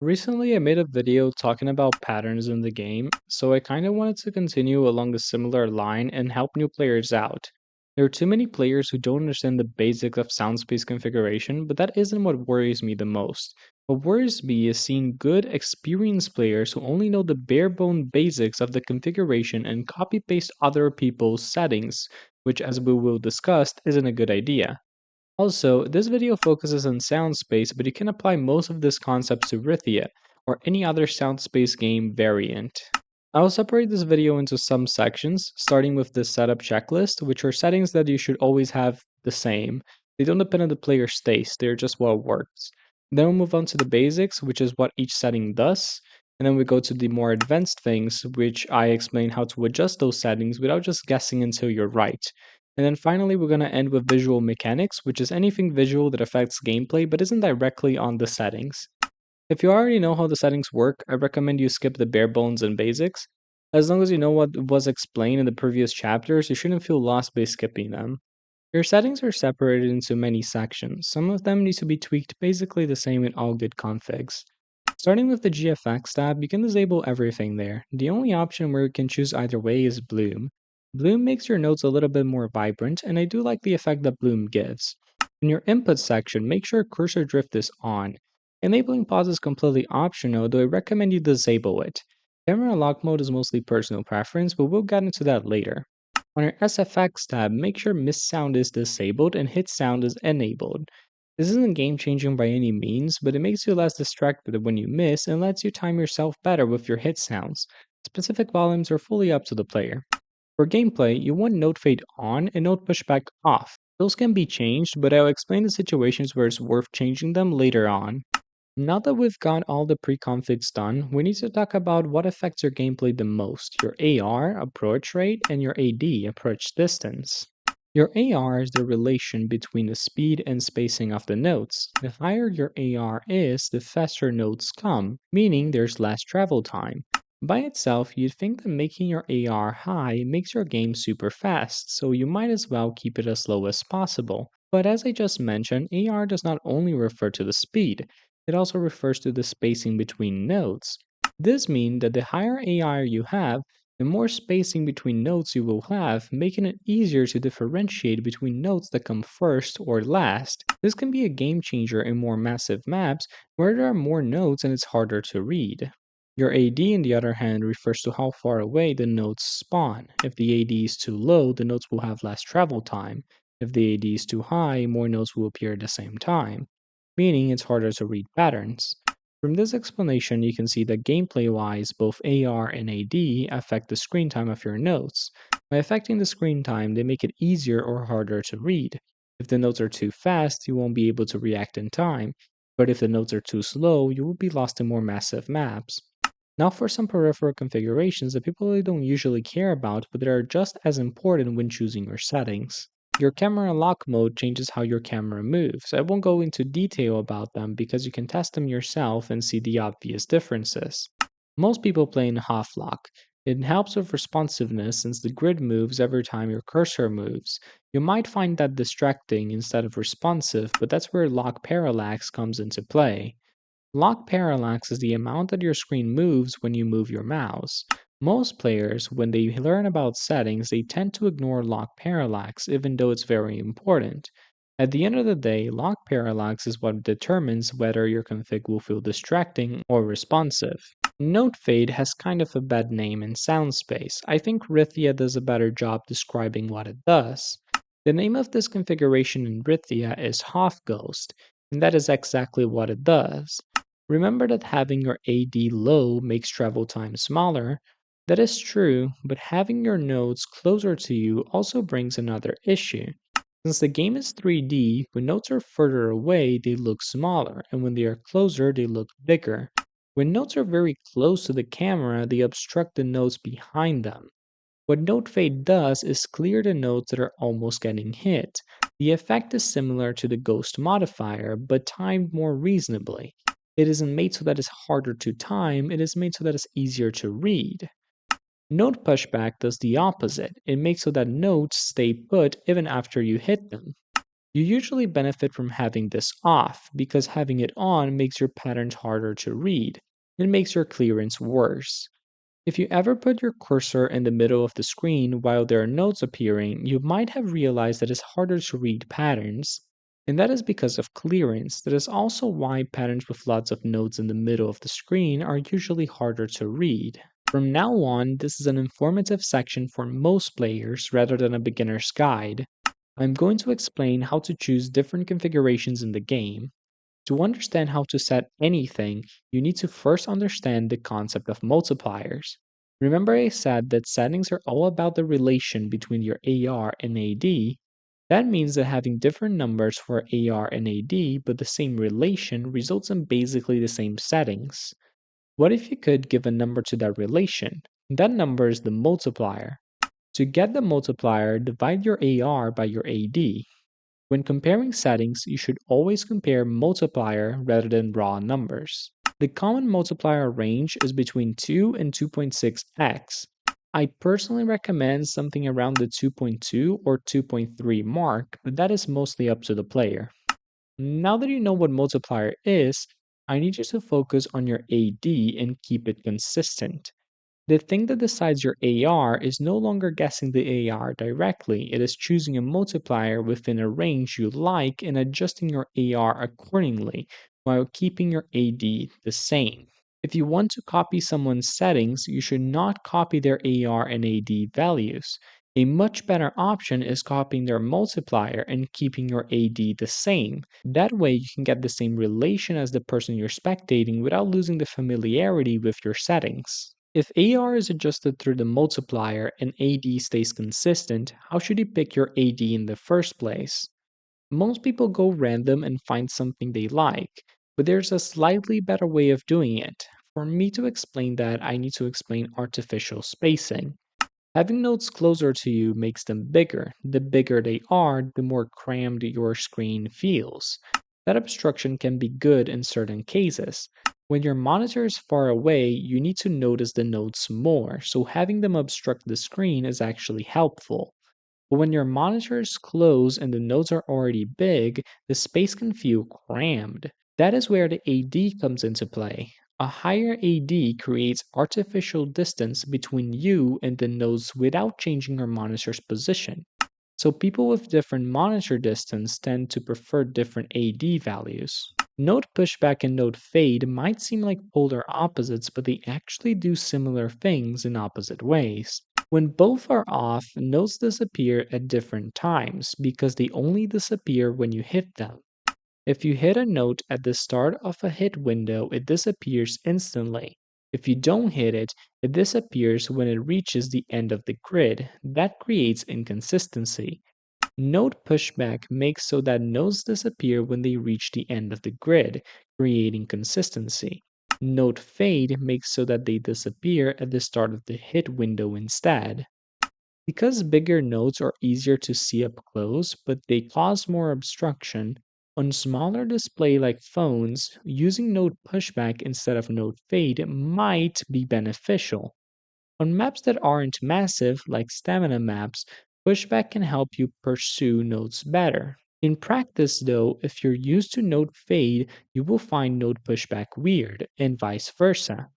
Recently, I made a video talking about patterns in the game, so I kind of wanted to continue along a similar line and help new players out. There are too many players who don't understand the basics of SoundSpace configuration, but that isn't what worries me the most. What worries me is seeing good, experienced players who only know the bare bone basics of the configuration and copy paste other people's settings, which, as we will discuss, isn't a good idea. Also, this video focuses on sound space, but you can apply most of this concepts to rhythia or any other sound space game variant. I'll separate this video into some sections, starting with the setup checklist, which are settings that you should always have the same. They don't depend on the player's taste, they're just what works. Then we'll move on to the basics, which is what each setting does. And then we go to the more advanced things, which I explain how to adjust those settings without just guessing until you're right. And then finally, we're going to end with visual mechanics, which is anything visual that affects gameplay but isn't directly on the settings. If you already know how the settings work, I recommend you skip the bare bones and basics. As long as you know what was explained in the previous chapters, you shouldn't feel lost by skipping them. Your settings are separated into many sections. Some of them need to be tweaked basically the same in all good configs. Starting with the GFX tab, you can disable everything there. The only option where you can choose either way is Bloom. Bloom makes your notes a little bit more vibrant, and I do like the effect that Bloom gives. In your input section, make sure cursor drift is on. Enabling pause is completely optional, though I recommend you disable it. Camera lock mode is mostly personal preference, but we'll get into that later. On your SFX tab, make sure miss sound is disabled and hit sound is enabled. This isn't game changing by any means, but it makes you less distracted when you miss and lets you time yourself better with your hit sounds. Specific volumes are fully up to the player. For gameplay, you want note fade on and note pushback off. Those can be changed, but I'll explain the situations where it's worth changing them later on. Now that we've got all the pre-configs done, we need to talk about what affects your gameplay the most, your AR, approach rate, and your AD, approach distance. Your AR is the relation between the speed and spacing of the notes. The higher your AR is, the faster notes come, meaning there's less travel time. By itself, you'd think that making your AR high makes your game super fast, so you might as well keep it as low as possible. But as I just mentioned, AR does not only refer to the speed, it also refers to the spacing between notes. This means that the higher AR you have, the more spacing between notes you will have, making it easier to differentiate between notes that come first or last. This can be a game changer in more massive maps where there are more notes and it's harder to read. Your AD, on the other hand, refers to how far away the notes spawn. If the AD is too low, the notes will have less travel time. If the AD is too high, more notes will appear at the same time, meaning it's harder to read patterns. From this explanation, you can see that gameplay-wise, both AR and AD affect the screen time of your notes. By affecting the screen time, they make it easier or harder to read. If the notes are too fast, you won't be able to react in time, but if the notes are too slow, you will be lost in more massive maps. Now for some peripheral configurations that people really don't usually care about, but that are just as important when choosing your settings. Your camera lock mode changes how your camera moves. I won't go into detail about them because you can test them yourself and see the obvious differences. Most people play in half lock. It helps with responsiveness since the grid moves every time your cursor moves. You might find that distracting instead of responsive, but that's where lock parallax comes into play. Lock parallax is the amount that your screen moves when you move your mouse. Most players, when they learn about settings, they tend to ignore lock parallax, even though it's very important. At the end of the day, lock parallax is what determines whether your config will feel distracting or responsive. Note fade has kind of a bad name in SoundSpace. I think Rhythia does a better job describing what it does. The name of this configuration in Rhythia is Half Ghost, and that is exactly what it does. Remember that having your AD low makes travel time smaller. That is true, but having your nodes closer to you also brings another issue. Since the game is 3D, when nodes are further away, they look smaller, and when they are closer, they look bigger. When nodes are very close to the camera, they obstruct the nodes behind them. What node fade does is clear the nodes that are almost getting hit. The effect is similar to the ghost modifier, but timed more reasonably. It isn't made so that it's harder to time, it is made so that it's easier to read. Node pushback does the opposite. It makes so that nodes stay put even after you hit them. You usually benefit from having this off because having it on makes your patterns harder to read and makes your clearance worse. If you ever put your cursor in the middle of the screen while there are notes appearing, you might have realized that it's harder to read patterns. And that is because of clearance. That is also why patterns with lots of notes in the middle of the screen are usually harder to read. From now on, this is an informative section for most players rather than a beginner's guide. I'm going to explain how to choose different configurations in the game. To understand how to set anything, you need to first understand the concept of multipliers. Remember, I said that settings are all about the relation between your AR and AD. That means that having different numbers for AR and AD but the same relation results in basically the same settings. What if you could give a number to that relation? That number is the multiplier. To get the multiplier, divide your AR by your AD. When comparing settings, you should always compare multiplier rather than raw numbers. The common multiplier range is between 2 and 2.6x. I personally recommend something around the 2.2 or 2.3 mark, but that is mostly up to the player. Now that you know what multiplier is, I need you to focus on your AD and keep it consistent. The thing that decides your AR is no longer guessing the AR directly, it is choosing a multiplier within a range you like and adjusting your AR accordingly while keeping your AD the same. If you want to copy someone's settings, you should not copy their AR and AD values. A much better option is copying their multiplier and keeping your AD the same. That way, you can get the same relation as the person you're spectating without losing the familiarity with your settings. If AR is adjusted through the multiplier and AD stays consistent, how should you pick your AD in the first place? Most people go random and find something they like, but there's a slightly better way of doing it. For me to explain that, I need to explain artificial spacing. Having nodes closer to you makes them bigger. The bigger they are, the more crammed your screen feels. That obstruction can be good in certain cases. When your monitor is far away, you need to notice the nodes more, so having them obstruct the screen is actually helpful. But when your monitor is close and the nodes are already big, the space can feel crammed. That is where the AD comes into play. A higher AD creates artificial distance between you and the nodes without changing your monitor's position. So people with different monitor distance tend to prefer different AD values. Node pushback and node fade might seem like polar opposites, but they actually do similar things in opposite ways. When both are off, nodes disappear at different times because they only disappear when you hit them. If you hit a note at the start of a hit window, it disappears instantly. If you don't hit it, it disappears when it reaches the end of the grid. That creates inconsistency. Node pushback makes so that nodes disappear when they reach the end of the grid, creating consistency. Node fade makes so that they disappear at the start of the hit window instead. Because bigger nodes are easier to see up close, but they cause more obstruction, on smaller display like phones, using node pushback instead of node fade might be beneficial. On maps that aren't massive, like stamina maps, pushback can help you pursue nodes better. In practice, though, if you're used to node fade, you will find node pushback weird, and vice versa.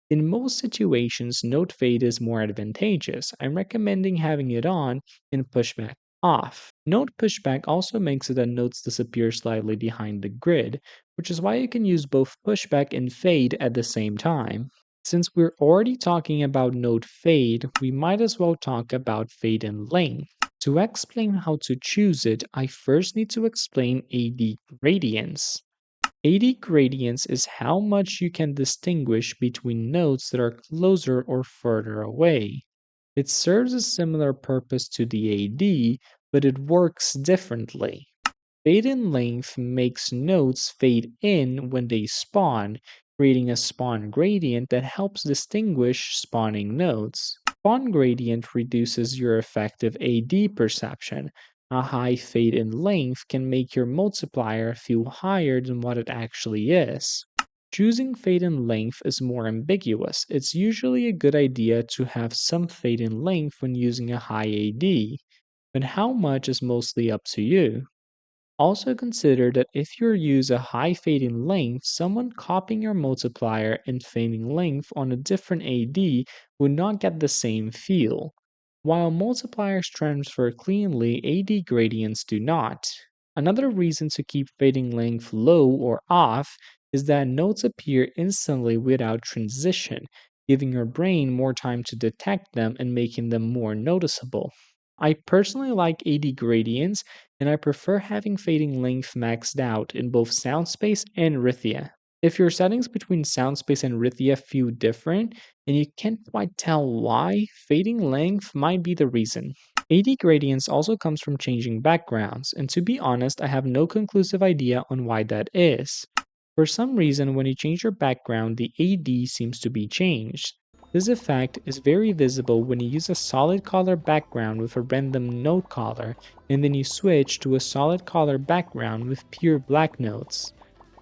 In most situations, node fade is more advantageous. I'm recommending having it on and pushback off. Node pushback also makes it that nodes disappear slightly behind the grid, which is why you can use both pushback and fade at the same time. Since we're already talking about node fade, we might as well talk about fade in length. To explain how to choose it, I first need to explain AD gradients. AD gradients is how much you can distinguish between nodes that are closer or further away. It serves a similar purpose to the AD, but it works differently. Fade in length makes nodes fade in when they spawn, creating a spawn gradient that helps distinguish spawning nodes. Spawn gradient reduces your effective AD perception. A high fade in length can make your multiplier feel higher than what it actually is. Choosing fade in length is more ambiguous. It's usually a good idea to have some fade in length when using a high AD, but how much is mostly up to you. Also consider that if you use a high fading length, someone copying your multiplier and fading length on a different AD would not get the same feel. While multipliers transfer cleanly, AD gradients do not. Another reason to keep fading length low or off is that notes appear instantly without transition, giving your brain more time to detect them and making them more noticeable. I personally like AD gradients, and I prefer having fading length maxed out in both SoundSpace and rhythia. If your settings between SoundSpace and rhythia feel different and you can't quite tell why, fading length might be the reason. AD gradients also comes from changing backgrounds, and to be honest, I have no conclusive idea on why that is. For some reason, when you change your background, the AD seems to be changed. This effect is very visible when you use a solid color background with a random note color, and then you switch to a solid color background with pure black notes.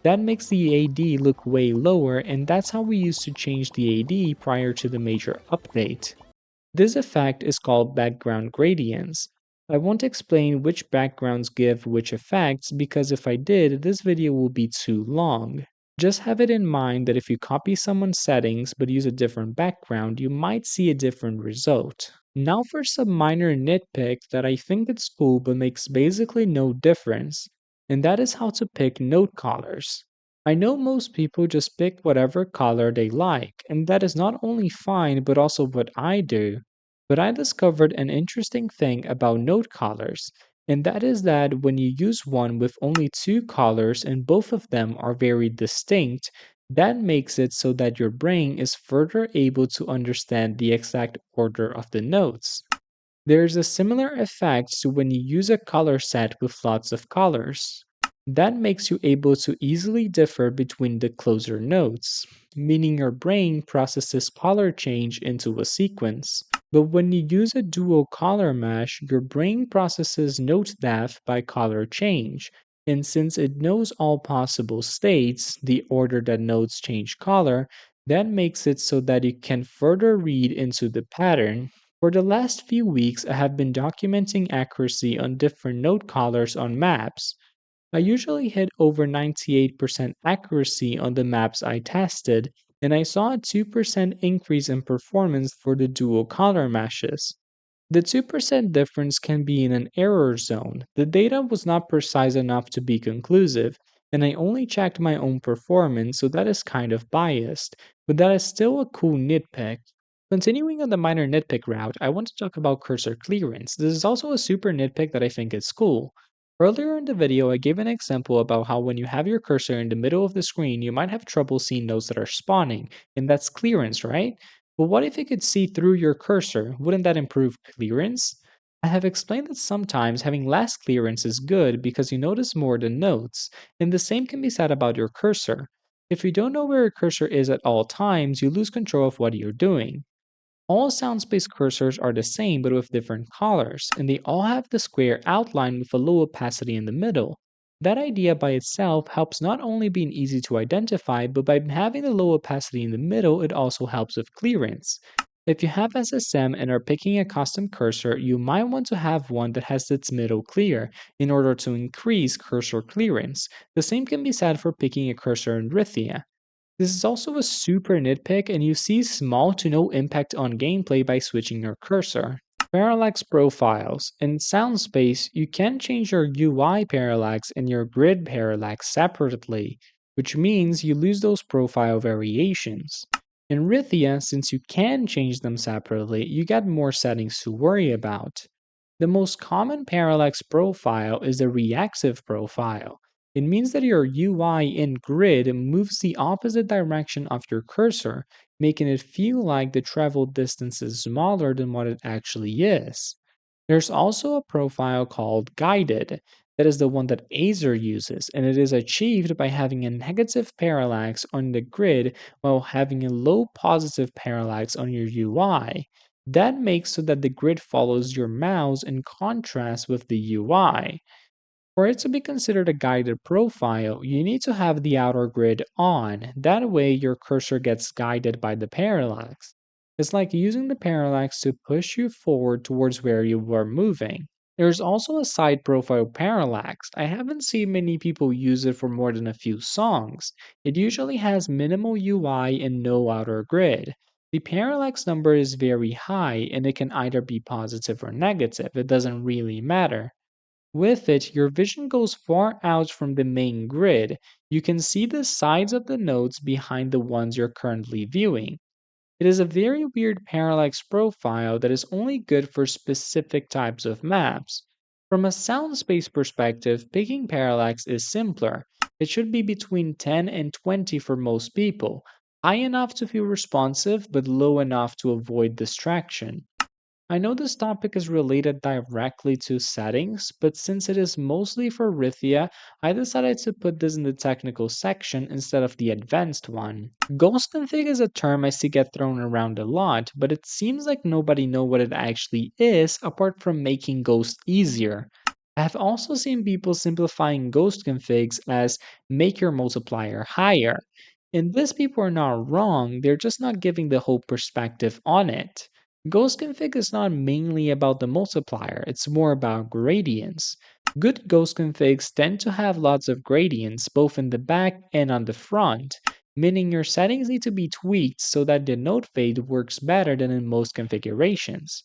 That makes the AD look way lower, and that's how we used to change the AD prior to the major update. This effect is called background gradients. I won't explain which backgrounds give which effects because if I did, this video will be too long. Just have it in mind that if you copy someone's settings but use a different background, you might see a different result. Now for some minor nitpick that I think it's cool but makes basically no difference, and that is how to pick note colors. I know most people just pick whatever color they like, and that is not only fine but also what I do. But I discovered an interesting thing about note colors, and that is that when you use one with only two colors and both of them are very distinct, that makes it so that your brain is further able to understand the exact order of the notes. There's a similar effect to when you use a color set with lots of colors. That makes you able to easily differ between the closer notes, meaning your brain processes color change into a sequence. But when you use a dual color mesh, your brain processes note depth by color change. And since it knows all possible states, the order that notes change color, that makes it so that it can further read into the pattern. For the last few weeks, I have been documenting accuracy on different note colors on maps. I usually hit over 98% accuracy on the maps I tested, and I saw a 2% increase in performance for the dual color meshes. The 2% difference can be in an error zone. The data was not precise enough to be conclusive, and I only checked my own performance, so that is kind of biased, but that is still a cool nitpick. Continuing on the minor nitpick route, I want to talk about cursor clearance. This is also a super nitpick that I think is cool. Earlier in the video, I gave an example about how when you have your cursor in the middle of the screen, you might have trouble seeing nodes that are spawning, and that's clearance, right? But what if you could see through your cursor? Wouldn't that improve clearance? I have explained that sometimes having less clearance is good because you notice more than nodes, and the same can be said about your cursor. If you don't know where your cursor is at all times, you lose control of what you're doing. All SoundSpace cursors are the same but with different colors, and they all have the square outline with a low opacity in the middle. That idea by itself helps not only being easy to identify, but by having the low opacity in the middle, it also helps with clearance. If you have SSM and are picking a custom cursor, you might want to have one that has its middle clear in order to increase cursor clearance. The same can be said for picking a cursor in Rhythia. This is also a super nitpick, and you see small to no impact on gameplay by switching your cursor. Parallax profiles. In SoundSpace, you can change your UI parallax and your grid parallax separately, which means you lose those profile variations. In Rhythia, since you can change them separately, you get more settings to worry about. The most common parallax profile is the reactive profile. It means that your UI in grid moves the opposite direction of your cursor, making it feel like the travel distance is smaller than what it actually is. There's also a profile called guided. That is the one that Acer uses, and it is achieved by having a negative parallax on the grid while having a low positive parallax on your UI. That makes so that the grid follows your mouse in contrast with the UI. For it to be considered a guided profile, you need to have the outer grid on. That way, your cursor gets guided by the parallax. It's like using the parallax to push you forward towards where you were moving. There's also a side profile parallax. I haven't seen many people use it for more than a few songs. It usually has minimal UI and no outer grid. The parallax number is very high and it can either be positive or negative. It doesn't really matter. With it, your vision goes far out from the main grid. You can see the sides of the nodes behind the ones you're currently viewing. It is a very weird parallax profile that is only good for specific types of maps. From a sound space perspective, picking parallax is simpler. It should be between 10 and 20 for most people, high enough to feel responsive but low enough to avoid distraction. I know this topic is related directly to settings, but since it is mostly for rhythia, I decided to put this in the technical section instead of the advanced one. Ghost config is a term I see get thrown around a lot, but it seems like nobody knows what it actually is apart from making Ghost easier. I have also seen people simplifying Ghost configs as make your multiplier higher. And these people are not wrong, they're just not giving the whole perspective on it. Ghost config is not mainly about the multiplier, it's more about gradients. Good ghost configs tend to have lots of gradients both in the back and on the front, meaning your settings need to be tweaked so that the node fade works better than in most configurations.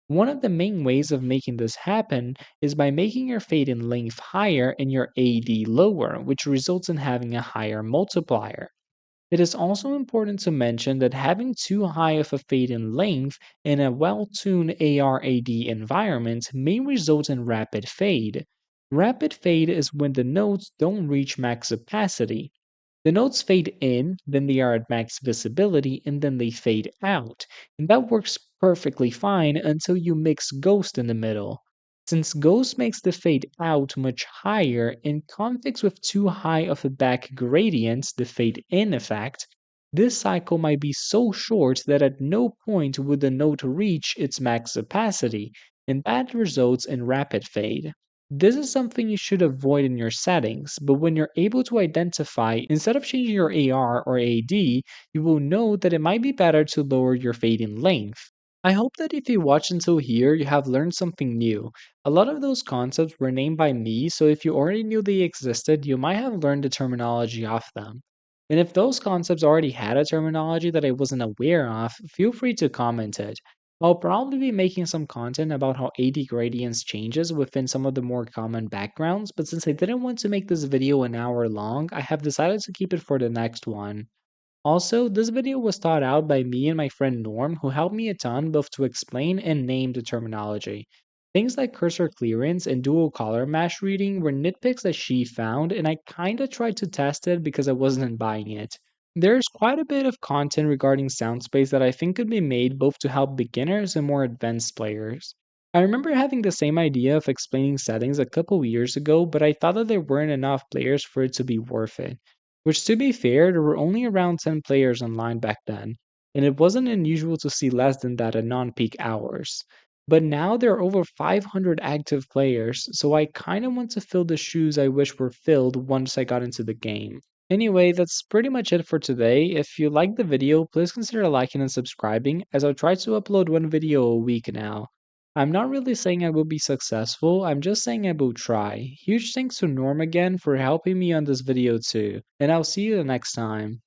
One of the main ways of making this happen is by making your fade in length higher and your AD lower, which results in having a higher multiplier. It is also important to mention that having too high of a fade in length in a well-tuned ARAD environment may result in rapid fade. Rapid fade is when the nodes don't reach max opacity. The nodes fade in, then they are at max visibility, and then they fade out. And that works perfectly fine until you mix Ghost in the middle. Since Ghost makes the fade out much higher in configs with too high of a back gradient, the fade in effect, this cycle might be so short that at no point would the node reach its max opacity, and that results in rapid fade. This is something you should avoid in your settings, but when you're able to identify, instead of changing your AR or AD, you will know that it might be better to lower your fading length. I hope that if you watched until here, you have learned something new. A lot of those concepts were named by me, so if you already knew they existed, you might have learned the terminology of them. And if those concepts already had a terminology that I wasn't aware of, feel free to comment it. I'll probably be making some content about how AD gradients changes within some of the more common backgrounds, but since I didn't want to make this video an hour long, I have decided to keep it for the next one. Also, this video was thought out by me and my friend Norm, who helped me a ton both to explain and name the terminology. Things like cursor clearance and dual color mesh reading were nitpicks that she found, and I kinda tried to test it because I wasn't buying it. There's quite a bit of content regarding SoundSpace that I think could be made both to help beginners and more advanced players. I remember having the same idea of explaining settings a couple years ago, but I thought that there weren't enough players for it to be worth it. Which, to be fair, there were only around 10 players online back then, and it wasn't unusual to see less than that at non peak hours. But now there are over 500 active players, so I kinda want to fill the shoes I wish were filled once I got into the game. Anyway, that's pretty much it for today. If you liked the video, please consider liking and subscribing, as I'll try to upload one video a week now. I'm not really saying I will be successful, I'm just saying I will try. Huge thanks to Norm again for helping me on this video too, and I'll see you the next time.